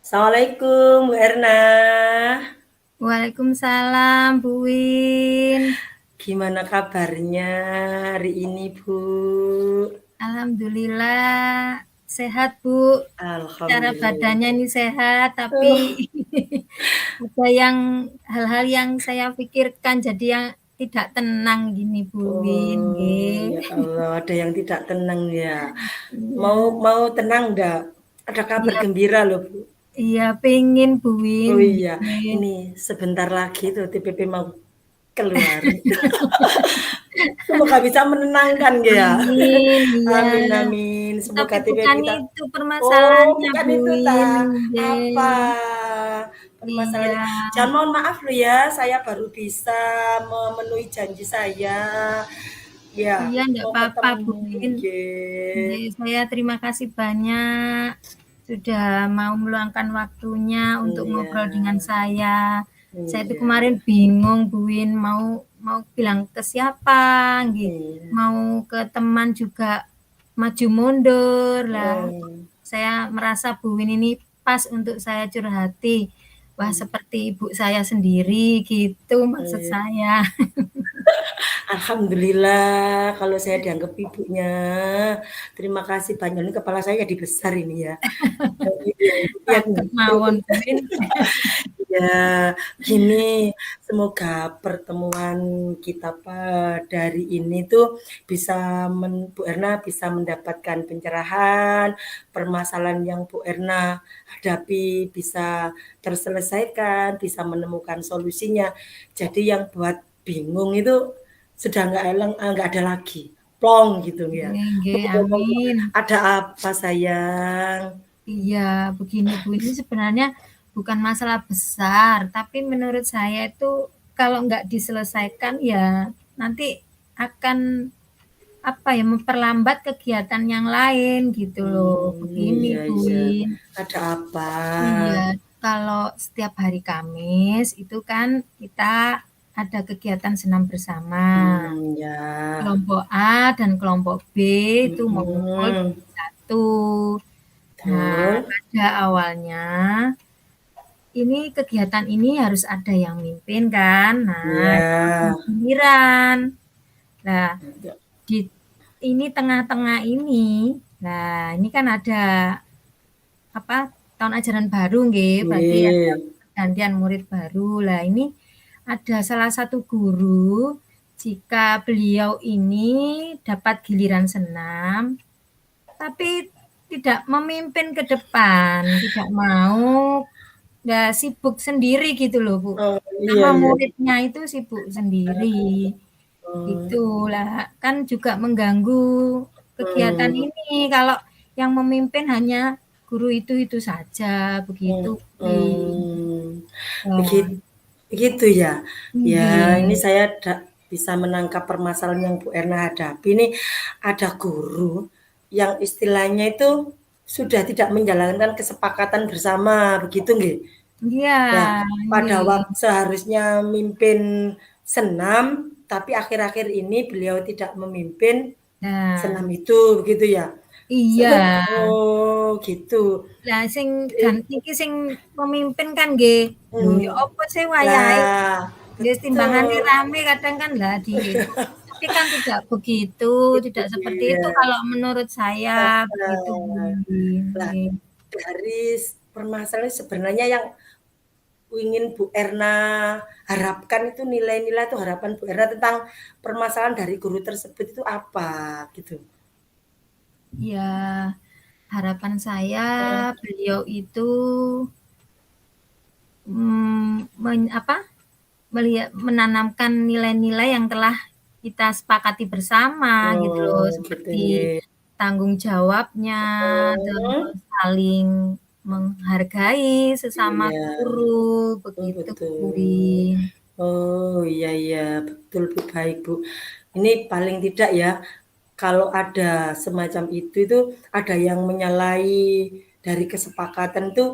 Assalamualaikum, Bu Erna. Waalaikumsalam, Bu Win. Gimana kabarnya hari ini, Bu? Alhamdulillah sehat, Bu. Secara badannya Alhamdulillah. ini sehat, tapi ada hal-hal yang saya pikirkan jadi yang tidak tenang gini, Bu Win. Oh, ya Allah, ada yang tidak tenang ya. Mau Iya, mau tenang enggak? Ada kabar iya, gembira loh, Bu. iya, pengen Bu Win. Oh iya, Nggih. ini sebentar lagi tuh TPP mau keluar. Semoga bisa menenangkan ya. Amin, iya. Amin amin. Semoga Tapi TPP bukan kita. itu Oh, permasalahannya, bukan Bu itu Win. ta. Apa Nggih. permasalahannya? Iya. Jangan mohon maaf loh ya, saya baru bisa memenuhi janji saya. Ya, Iya, enggak mau apa-apa, Bu ketemu. Win. Nggih. Saya terima kasih banyak sudah mau meluangkan waktunya untuk Iya, ngobrol dengan saya. Saya itu iya, kemarin bingung, Bu Win, mau mau bilang ke siapa, nggih. iya. Mau ke teman juga maju mundur lah. Oh, Saya merasa Bu Win ini pas untuk saya curhati. Wah, hmm, seperti ibu saya sendiri gitu maksud iya. saya. Alhamdulillah kalau saya dianggap ibunya. Terima kasih banyak. Ini kepala saya jadi besar ini ya. Lihat Saged nih. mawon, Bu Win. Ya, gini, semoga pertemuan kita dari ini tuh bisa Bu Erna bisa mendapatkan pencerahan, permasalahan yang Bu Erna hadapi bisa terselesaikan, bisa menemukan solusinya. Jadi yang buat bingung itu sudah nggak ada lagi, plong gitu ya. Nggih, nggih, amin. Ada apa sayang? Iya, begini Bu, ini sebenarnya bukan masalah besar, tapi menurut saya itu kalau nggak diselesaikan ya nanti akan apa ya memperlambat kegiatan yang lain gitu loh. Begini Iya Bu iya. Win. Ada apa? Iya, kalau setiap hari Kamis itu kan kita ada kegiatan senam bersama. Ya. Kelompok A dan kelompok B itu mengumpul Mhm, jadi satu. Nah, betul. pada awalnya ini kegiatan ini harus ada yang mimpin kan. Nah, Iya. giliran. Nah, di ini tengah-tengah ini, nah ini kan ada apa tahun ajaran baru nggih, berarti ada Nggih. pergantian murid baru. Lah ini ada salah satu guru jika beliau ini dapat giliran senam tapi tidak memimpin ke depan, tidak mau, ya sibuk sendiri gitu loh, Bu. Oh, iya Sama iya. muridnya itu sibuk sendiri. Oh, Gitu lah, kan juga mengganggu kegiatan mmm, ini kalau yang memimpin hanya guru itu saja, mmm, begitu, Bu. mmm, Nah, begitu ya? Ya, ini nggih. saya bisa menangkap permasalahan yang Bu Erna hadapi. Ini ada guru yang istilahnya itu sudah tidak menjalankan kesepakatan bersama, begitu nggih? Iya, Ya, pada nggih. waktu seharusnya mimpin senam, tapi akhir-akhir ini beliau tidak memimpin Nah, senam itu, begitu ya? iya. Oh, gitu. Lah sing Eee, iki sing pemimpin kan nggih, lho ya mhm. apa sih wayahe Lah, wis timbangane betul. rame kadang kan lah tapi kan tidak begitu, Itu tidak seperti dia. itu kalau menurut saya, begitu, Bu. Heeh. Lah, Nggih. dari permasalahan sebenarnya yang ingin Bu Erna harapkan itu nilai-nilai atau harapan Bu Erna tentang permasalahan dari guru tersebut itu apa gitu? Ya, harapan saya Heeh. beliau itu menanamkan nilai-nilai yang telah kita sepakati bersama gitu loh, Oh, gitu seperti nggih. tanggung jawabnya, Oh, terus saling menghargai sesama iya. guru, Oh, begitu Bu betul. Win. Oh, iya iya, betul Bu, baik Bu. Ini paling tidak ya, kalau ada semacam itu ada yang menyalahi dari kesepakatan tuh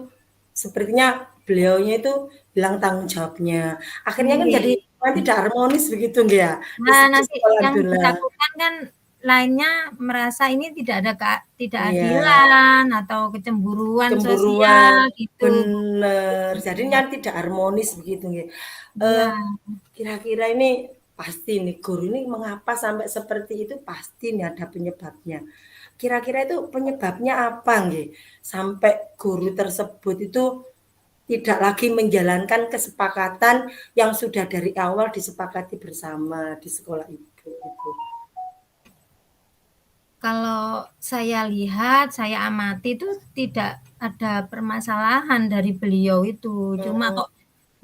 sepertinya beliaunya itu hilang tanggung jawabnya. Akhirnya kan jadi Nggih. tidak harmonis begitu nggih ya, Nah, di nanti sekolah yang dulu. ditakutkan kan lainnya merasa ini tidak ada Iya. ketidakadilan atau kecemburuan sosial Cemburuan, gitu, Bu. bener. Jadinya tidak harmonis begitu nggih. Iya, Kira-kira ini pasti nih guru ini mengapa sampai seperti itu pasti nih ada penyebabnya. Kira-kira itu penyebabnya apa nggih? Sampai guru tersebut itu tidak lagi menjalankan kesepakatan yang sudah dari awal disepakati bersama di sekolah itu gitu. kalau saya lihat, saya amati itu tidak ada permasalahan dari beliau itu, cuma Mmm, kok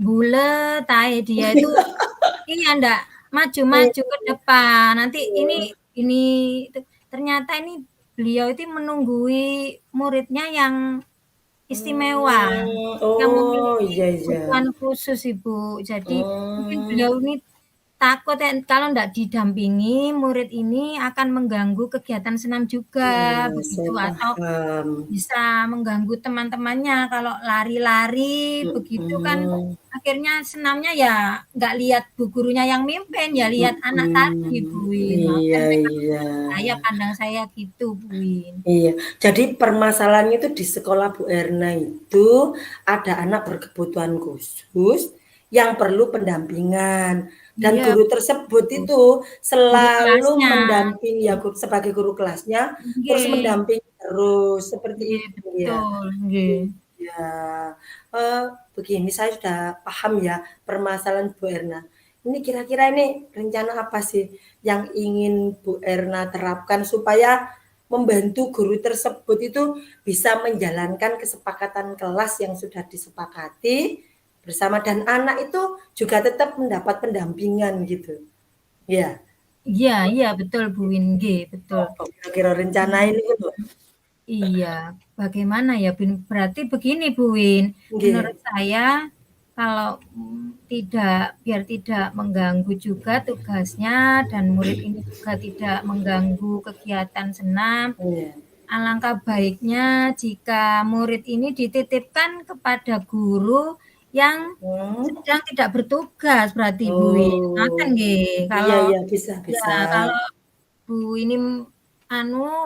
bulet ae dia itu iya ndak iya, maju-maju ke depan. Nanti ini ternyata ini beliau itu menunggui muridnya yang istimewa, yang oh, memiliki iya iya. kebutuhan khusus, Ibu. Jadi mungkin Oh. beliau ini takut kalau ndak didampingi murid ini akan mengganggu kegiatan senam juga, Iya, saya begitu. Atau paham. bisa mengganggu teman-temannya kalau lari-lari begitu kan Mhm, akhirnya senamnya ya nggak lihat bu gurunya yang mimpin, ya lihat anak tadi, Bu mhm. Win. Makanya Iya memang iya. saya pandang saya gitu, Bu Win. Iya, jadi permasalahannya itu di sekolah Bu Erna itu ada anak berkebutuhan khusus yang perlu pendampingan dan Iya, guru tersebut Bu, itu guru selalu kelasnya. mendampingi ya sebagai guru kelasnya terus Nggih, mendampingi terus seperti nggih itu ya. betul, nggih. Iya, eee, begini saya sudah paham ya permasalahan Bu Erna. Ini kira-kira ini rencana apa sih yang ingin Bu Erna terapkan supaya membantu guru tersebut itu bisa menjalankan kesepakatan kelas yang sudah disepakati bersama dan anak itu juga tetap mendapat pendampingan gitu? Iya, Iya iya betul, Bu Win, nggih, betul. apa kira-kira rencana Mmm. ini lho? Iya, bagaimana ya, berarti begini Bu Win, menurut Nggih, saya kalau, biar tidak mengganggu juga tugasnya dan murid ini juga tidak mengganggu kegiatan senam, iya, alangkah baiknya jika murid ini dititipkan kepada guru yang mmm. sedang tidak bertugas berarti Bu Win, ngoten Oh, nggih. iya Kalau iya, bisa ya bisa. kalau Bu ini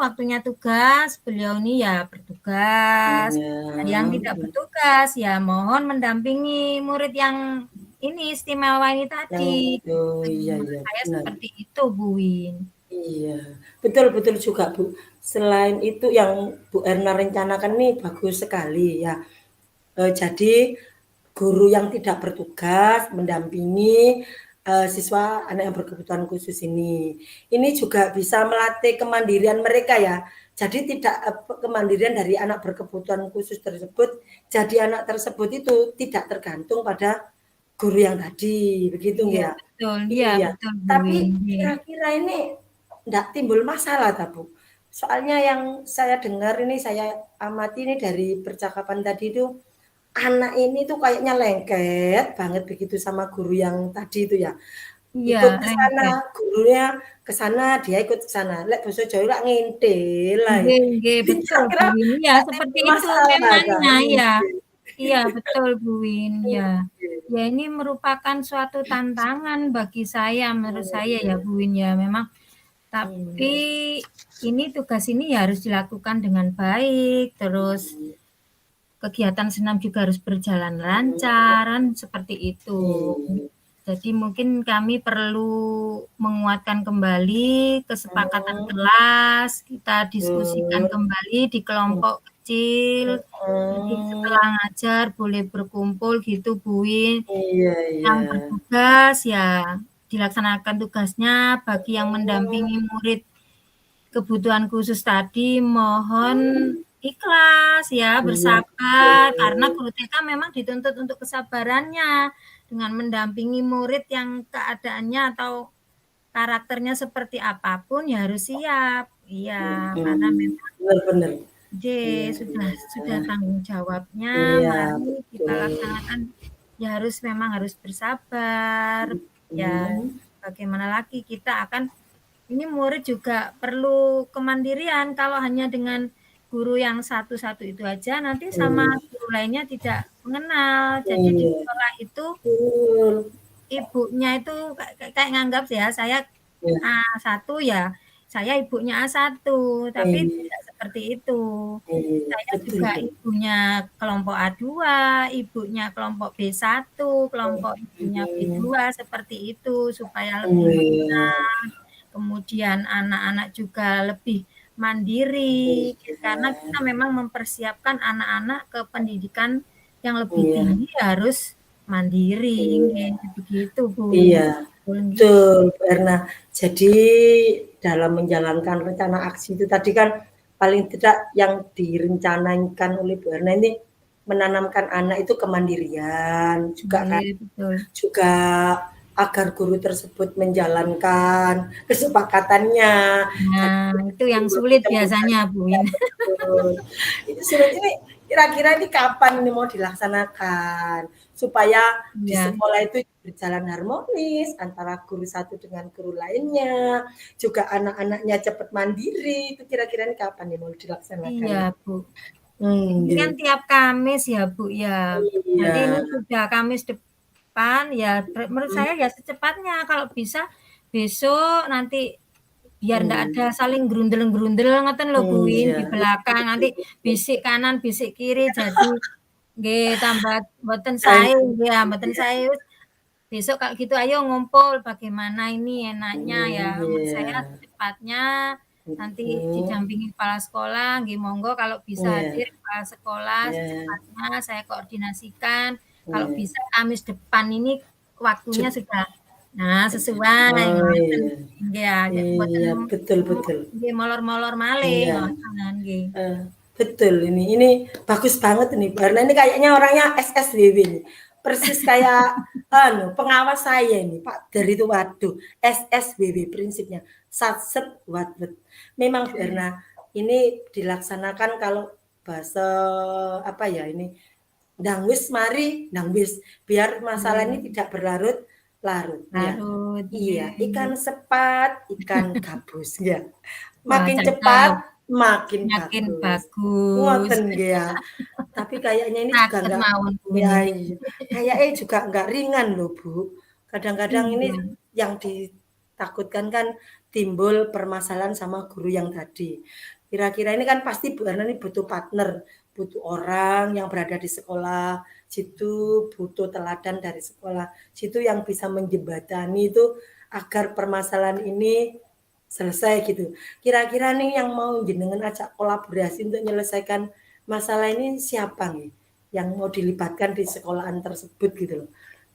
waktunya tugas, beliau ini ya bertugas. Iya, Nah, yang tidak bertugas ya mohon mendampingi murid yang ini istimewa ini yang tadi. oh, iya Menurut iya, saya benar. seperti itu, Bu Win. Iya, betul betul juga, Bu. Selain itu yang Bu Erna rencanakan nih bagus sekali ya. Jadi guru yang tidak bertugas mendampingi, siswa anak yang berkebutuhan khusus ini. Ini juga bisa melatih kemandirian mereka ya. Jadi tidak kemandirian dari anak berkebutuhan khusus tersebut, jadi anak tersebut itu tidak tergantung pada guru yang tadi, begitu Iya, ya? betul. Iya, Iya, betul, Bu tapi Win. Iya. kira-kira ini ndak timbul masalah ta, Bu? Soalnya yang saya dengar ini, saya amati ini dari percakapan tadi itu, anak ini tuh kayaknya lengket banget begitu sama guru yang tadi itu ya. Iya, Ikut ke sana, lengket. gurunya ke sana, dia ikut ke sana. Lek basa Jawa lak ngintil ae. Nggih nggih, Jadi betul, Bu kira-kira Win. Iya, ndak seperti timbul itu masalah ta? temanya, iya. Nggih. Iya, betul, Bu Win, ya. Nggih. Ya, ini merupakan suatu tantangan bagi saya, menurut saya ya, Mmm, Bu Win, ya. Memang tapi mmm, ini tugas ini ya harus dilakukan dengan baik, terus mmm, kegiatan senam juga harus berjalan mmm, lancar, kan seperti itu. iya. Jadi mungkin kami perlu menguatkan kembali kesepakatan Oh, kelas, kita diskusikan betul. kembali di Mmm, kelompok kecil, nanti setelah Mhm. ngajar boleh berkumpul gitu Bu Win. Iya iya. Yang bertugas ya dilaksanakan tugasnya, bagi yang Oh. mendampingi murid kebutuhan khusus tadi mohon ikhlas ya, Iya, bersabar, karena betul. guru TK memang dituntut untuk kesabarannya dengan mendampingi murid yang keadaannya atau karakternya seperti apapun ya harus siap. Iya, karena Mhm, memang bener bener. Iya sudah iya. tanggung jawabnya, Iya, mari kita betul. laksanakan. Ya memang harus bersabar. Ya Mhm. bagaimana lagi kita akan ini murid juga perlu kemandirian, kalau hanya dengan guru yang satu-satu itu aja nanti sama Iya. guru lainnya tidak mengenal. Jadi di Iya. sekolah itu Betul. ibunya itu kayak nganggap ya saya Iya. A1 ya, saya ibunya A1, tapi Iya. tidak seperti itu. Iya, Saya betul juga betul. ibunya kelompok A2, ibunya kelompok B1, kelompok ibunya Mhm. B2, seperti itu supaya lebih Iya. mengenal. Kemudian anak-anak juga lebih mandiri, karena kita Iya. memang mempersiapkan anak-anak ke pendidikan yang lebih Iya. tinggi harus mandiri, Iya. nggih, begitu Bu Win. Iya, Betul nggih. betul, Bu Erna. Jadi dalam menjalankan rencana aksi itu tadi kan paling tidak yang direncanakan oleh Bu Erna ini menanamkan anak itu kemandirian juga kan, Nggih, betul. juga agar guru tersebut menjalankan kesepakatannya. Tadi Nah, itu yang timbul sulit kecemburuan biasanya Bu iya Win. betul. Itu sulit ini kira-kira ini kapan ini mau dilaksanakan? Supaya di Iya. sekolah itu berjalan harmonis antara guru satu dengan guru lainnya, juga anak-anaknya cepat mandiri, itu kira-kira ini kapan nih mau dilaksanakan Iya, nih? Bu. Ini kan Nggih. tiap Kamis ya, Bu, ya. Berarti ini Iya. sudah Kamis depan, ya menurut Mhm. saya ya secepatnya kalau bisa besok nanti biar ndak ada Mmm. saling grundel-grundel ngoten lho Bu Win Iya, di iya belakang, betul nanti betul. bisik kanan, bisik kiri, jadi nggih tambah mboten Dan sae nggih ya, mboten iya. sae wis besok kalau gitu ayo ngumpul bagaimana ini enaknya ya, menurut saya Iya. secepatnya nanti Mhm. didampingi kepala sekolah, nggih monggo kalau bisa hadir Iya. kepala sekolah Iya. secepatnya saya koordinasikan, kalau Iya. bisa Kamis depan ini waktunya Cuk sudah nah sesuai Oh, ngoten iya. nggih ya, mboten Iya, betul betul. nggih molor-molor malih Iya. ngoten nggih. Betul ini bagus banget ini, karena ini kayaknya orangnya SSWW nih. Persis kayak anu, pengawas saya ini, Pak Der itu, waduh, SSWW prinsipnya, sat set wat wet. Memang Bu Erna, ini dilaksanakan kalau bahasa apa ya ini, ndang wis mari ndang wis, biar masalah ini Iya. tidak berlarut-larut, ya. Larut, Iya, ikan nggih. sepat, ikan gabus, ya. Wah, Makin cepat, cakep. makin Makin bagus. bagus. Ngoten nggih ya. Tapi kayaknya ini juga Saged enggak mawon Bu Win ya nggih. iya, kayaknya juga enggak ringan loh, Bu. Kadang-kadang ini Iya. yang ditakutkan kan timbul permasalahan sama guru yang tadi. Kira-kira ini kan pasti Bu Erna ini butuh partner, butuh orang yang berada di sekolah situ, butuh teladan dari sekolah situ yang bisa menjembatani itu agar permasalahan ini selesai gitu. Kira-kira nih yang mau jenengan ajak kolaborasi untuk menyelesaikan masalah ini siapa nih? Yang mau dilibatkan di sekolahan tersebut gitu loh,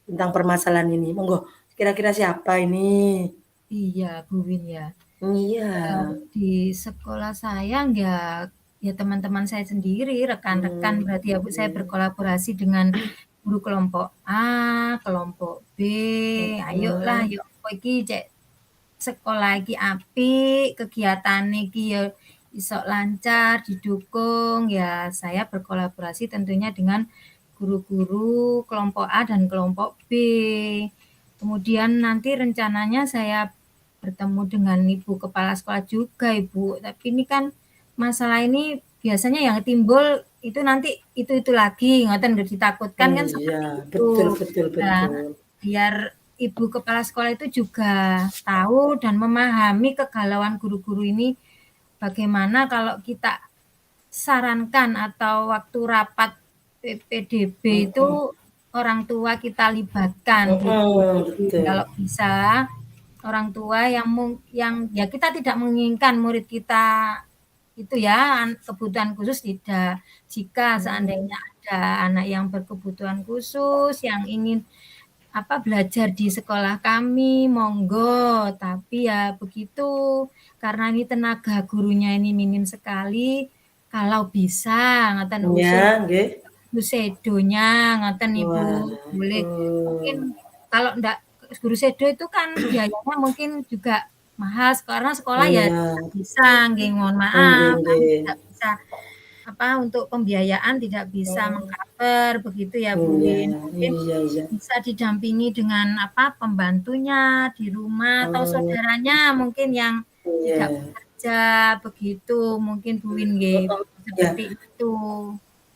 tentang permasalahan ini. Monggo, kira-kira siapa ini? Iya, Bu Win ya. Iya. Di sekolah saya enggak ya teman-teman saya sendiri, rekan-rekan Mmm, berarti ya Bu, saya iya. berkolaborasi dengan guru kelompok A, kelompok B, ayolah Mhm. yo kowe iki cek sekolah iki apik, kegiatane iki ya iso lancar, didukung, ya saya berkolaborasi tentunya dengan guru-guru kelompok A dan kelompok B. Kemudian nanti rencananya saya bertemu dengan ibu kepala sekolah juga, Ibu. Tapi ini kan masalah ini biasanya yang timbul itu nanti itu lagi, ngoten lho ditakutkan kan Iya, seperti betul itu. betul Nah, betul. biar ibu kepala sekolah itu juga tahu dan memahami kegalauan guru-guru ini, bagaimana kalau kita sarankan atau waktu rapat PPDB itu Mhm. orang tua kita libatkan gitu. Mhm, Jadi betul. kalau bisa orang tua yang ya kita tidak menginginkan murid kita itu ya, kebutuhan khusus tidak. Jika seandainya ada anak yang berkebutuhan khusus yang ingin belajar di sekolah kami, monggo. Tapi ya begitu, karena ini tenaga gurunya ini minim sekali, kalau bisa ngoten usul Ya, nggih. guru sedonya ngoten Ibu, Wah, boleh. Mungkin kalau ndak guru sedo itu kan biayanya mungkin juga mahal, karena sekolah ya iya, tidak bisa, nggih mohon nggih maaf, kami nggih. tidak bisa untuk pembiayaan tidak bisa meng-cover begitu ya Bu Iya Win. Mungkin iya iya. bisa didampingi dengan pembantunya di rumah atau Oh, saudaranya mungkin yang tidak iya. bekerja begitu, mungkin Bu Win nggih, Heeh, iya. seperti itu.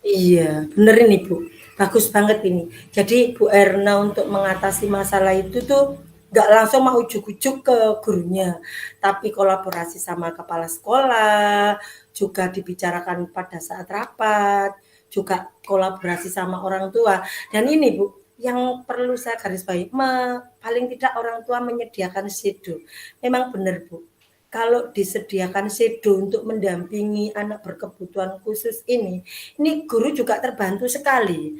Iya, bener ini Bu, bagus banget ini. Jadi Bu Erna untuk mengatasi masalah itu tuh nggak langsung mau ujuk-ujuk ke gurunya, tapi kolaborasi sama kepala sekolah, juga dibicarakan pada saat rapat, juga kolaborasi sama orang tua. Dan ini Bu, yang perlu saya garis bawahi, paling tidak orang tua menyediakan shadow. Memang benar Bu, kalau disediakan shadow untuk mendampingi anak berkebutuhan khusus ini guru juga terbantu sekali.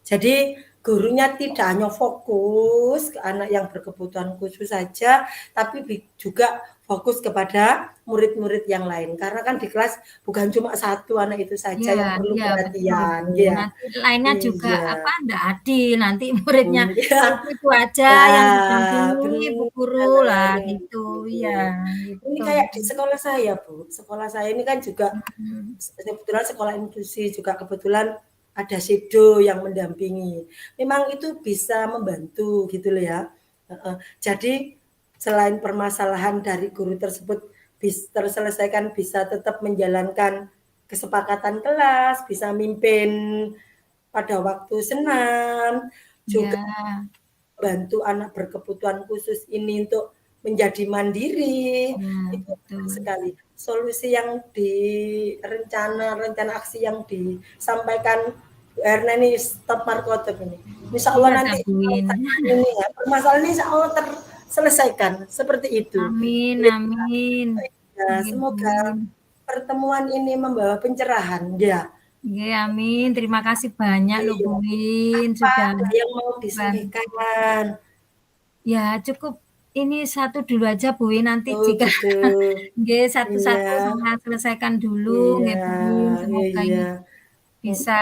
Jadi gurunya tidak hanya fokus ke anak yang berkebutuhan khusus saja, tapi juga fokus kepada murid-murid yang lain. Karena kan di kelas bukan cuma satu anak itu Iya saja yang perlu iya, betul perhatian, Ibu. ya. Nanti lainnya juga Iya. ndak adil, nanti muridnya Iya. itu aja yang Lah, didampingi Bu Guru, lah bener. gitu. Iya, Ini gitu. kayak di sekolah saya, Bu. Sekolah saya ini kan juga Mhm. kebetulan sekolah inklusi, juga kebetulan ada shadow yang mendampingi. Memang itu bisa membantu gitu loh ya. Heeh. Jadi selain permasalahan dari guru tersebut terselesaikan, bisa tetap menjalankan kesepakatan kelas, bisa mimpin pada waktu senam, juga Iya, bantu anak berkebutuhan khusus ini untuk menjadi mandiri, iya, itu banyak betul. sekali. Solusi yang rencana aksi yang disampaikan Bu Erna ini tepat kotip ini. Insya Allah Iya nanti dah Bu Win. ini ya, permasalahan ini insya Allah terselesaikan seperti itu. Amin Ya, amin. ya, Nggih Bu semoga Win. pertemuan ini membawa pencerahan. Ya, Nggih, amin. Terima kasih banyak loh Bu iya. Win, Apa sudah ada yang mau bantu. disampaikan? Ya cukup ini satu dulu aja Bu Win, nanti Oh jika gitu. nggih Iya, satu-satu saya selesaikan dulu iya, nggih Bu Win. Semoga iya. ini bisa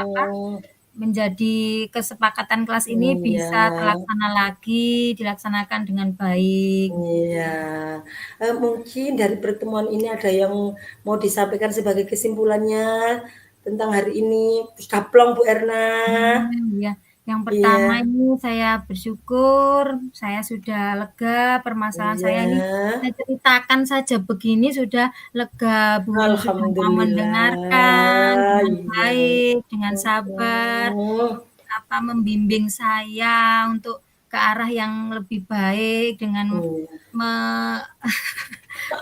Mhm. menjadi kesepakatan kelas ini Iya, bisa terlaksana lagi, dilaksanakan dengan baik. iya. Mungkin dari pertemuan ini ada yang mau disampaikan sebagai kesimpulannya tentang hari ini? Gaplong Bu Erna. Iya. Yang pertama Iya, ini saya bersyukur saya sudah lega, permasalahan saya ini iya. saya ceritakan saja begini sudah lega, Bu Win, sudah mau mendengarkan Alhamdulillah, dengan iya. baik, dengan sabar, Mhm. membimbing saya untuk ke arah yang lebih baik dengan Iya. me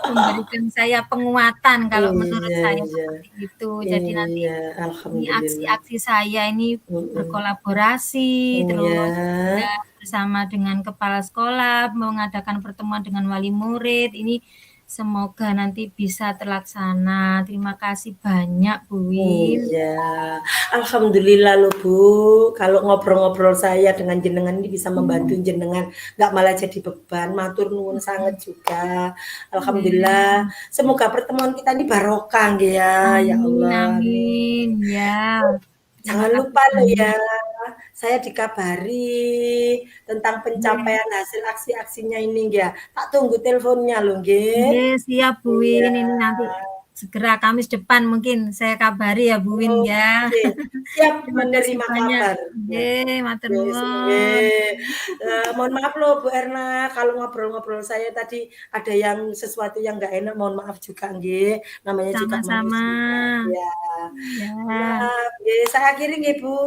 memberikan saya penguatan kalau menurut Iya saya iya. seperti itu. Jadi nanti Iya, ini alhamdulillah. aksi-aksi saya ini Mhm. berkolaborasi, Iya. terus juga bersama dengan kepala sekolah, mengadakan pertemuan dengan wali murid, ini semoga nanti bisa terlaksana. Terima kasih banyak Bu Win. Iya, alhamdulillah loh Bu, kalau ngobrol-ngobrol saya dengan jenengan ini bisa membantu jenengan, nggak malah jadi beban, matur nuwun sanget juga. Alhamdulillah, Iya. semoga pertemuan kita ini barokah nggih ya, ya Amin Allah, amin. amin. Ya, terima Jangan kasih lupa loh ya, banyak. saya dikabari tentang Iya. pencapaian hasil aksi-aksinya ini ya. Tak tunggu teleponnya loh nggih. Nggih, siap Bu Iya. Win. Ini nanti segera Kamis depan mungkin saya kabari ya Bu Win ya. Oke, siap Terima kasih menerima banyak. kabar. Ya. Nggih, matur Yes, nuwun. nggih. Mohon maaf loh Bu Erna, kalau ngobrol-ngobrol saya tadi ada yang sesuatu yang nggak enak, mohon maaf juga nggih, namanya juga Sama-sama. manusia. Ya. Ya. Maaf, nggih, saya akhiri nggih Bu.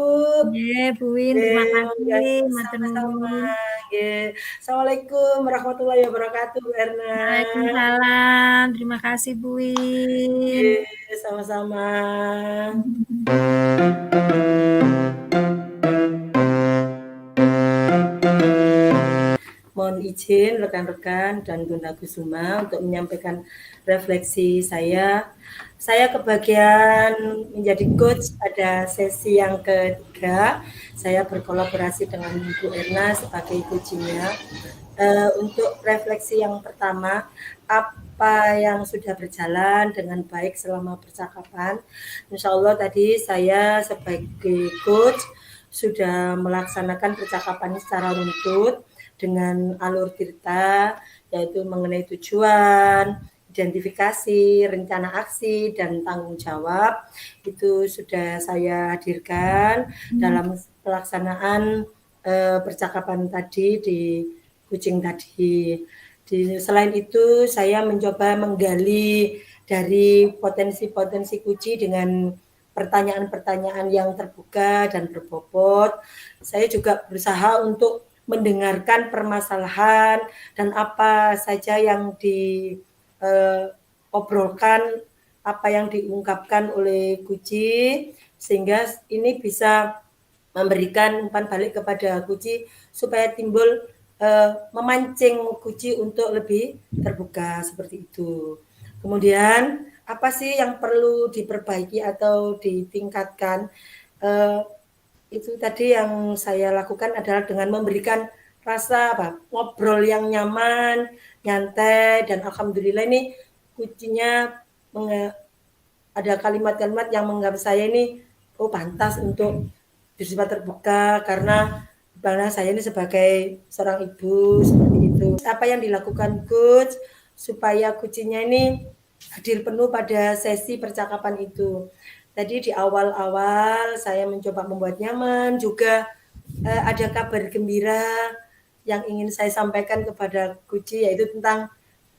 Nggih, Bu Win, terima Nggih, kasih. Matur sama-sama, nuwun. nggih. Assalamualaikum warahmatullahi wabarakatuh, Bu Erna. Waalaikumsalam. Terima kasih Bu Win. Nggih, sama-sama. Mohon mohon izin rekan-rekan dan Bunda Kusuma untuk menyampaikan refleksi saya. Saya kebagian menjadi coach pada sesi yang ketiga. Saya berkolaborasi dengan Bu Erna sebagai coachingnya. Untuk refleksi yang pertama, apa yang sudah berjalan dengan baik selama percakapan. Insya Allah tadi saya sebagai coach sudah melaksanakan percakapan secara runtut dengan alur cerita, yaitu mengenai tujuan, identifikasi, rencana aksi, dan tanggung jawab. Itu sudah saya hadirkan dalam pelaksanaan percakapan tadi di kucing tadi. Selain itu, saya mencoba menggali dari potensi-potensi kucing dengan pertanyaan-pertanyaan yang terbuka dan berbobot. Saya juga berusaha untuk mendengarkan permasalahan dan apa saja yang diobrolkan, apa yang diungkapkan oleh kucing, sehingga ini bisa memberikan umpan balik kepada kucing supaya timbul memancing kucing untuk lebih terbuka seperti itu. Kemudian apa sih yang perlu diperbaiki atau ditingkatkan? Itu tadi yang saya lakukan adalah dengan memberikan rasa ngobrol yang nyaman, nyantai, dan alhamdulillah ini kucingnya ada kalimat-kalimat yang menganggap saya ini pantas untuk bersifat terbuka karena saya ini sebagai seorang ibu seperti itu. Apa yang dilakukan coach supaya kucingnya ini hadir penuh pada sesi percakapan itu. Tadi di awal-awal saya mencoba membuat nyaman, juga ada kabar gembira yang ingin saya sampaikan kepada kucing, yaitu tentang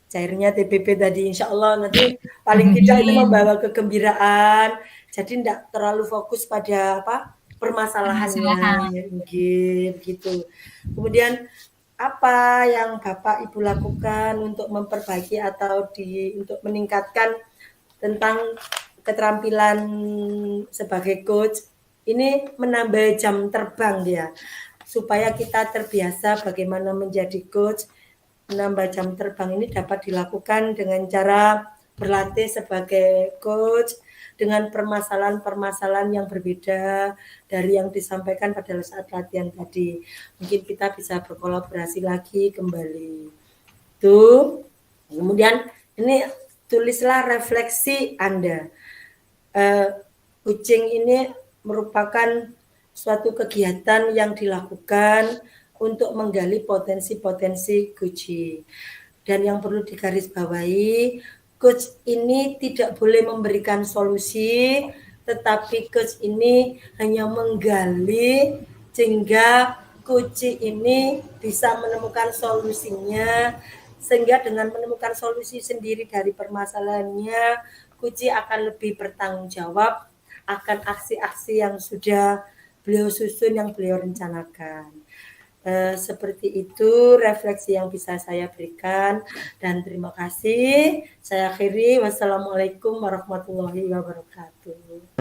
cairnya TPP tadi. Insya Allah nanti paling tidak itu membawa kegembiraan, jadi tidak terlalu fokus pada permasalahannya gitu. Kemudian apa yang Bapak Ibu lakukan untuk memperbaiki atau untuk meningkatkan tentang keterampilan sebagai coach? Ini menambah jam terbang dia, supaya kita terbiasa bagaimana menjadi coach. Menambah jam terbang ini dapat dilakukan dengan cara berlatih sebagai coach dengan permasalahan-permasalahan yang berbeda dari yang disampaikan pada saat latihan tadi. Mungkin kita bisa berkolaborasi lagi kembali. Itu. Kemudian ini tulislah refleksi Anda. Kucing ini merupakan suatu kegiatan yang dilakukan untuk menggali potensi-potensi kucing. Dan yang perlu digarisbawahi, coach ini tidak boleh memberikan solusi, tetapi coach ini hanya menggali sehingga kucing ini bisa menemukan solusinya, sehingga dengan menemukan solusi sendiri dari permasalahannya, kucing akan lebih bertanggung jawab akan aksi-aksi yang sudah beliau susun, yang beliau rencanakan. Seperti itu refleksi yang bisa saya berikan, dan terima kasih. Saya akhiri. Wassalamualaikum warahmatullahi wabarakatuh.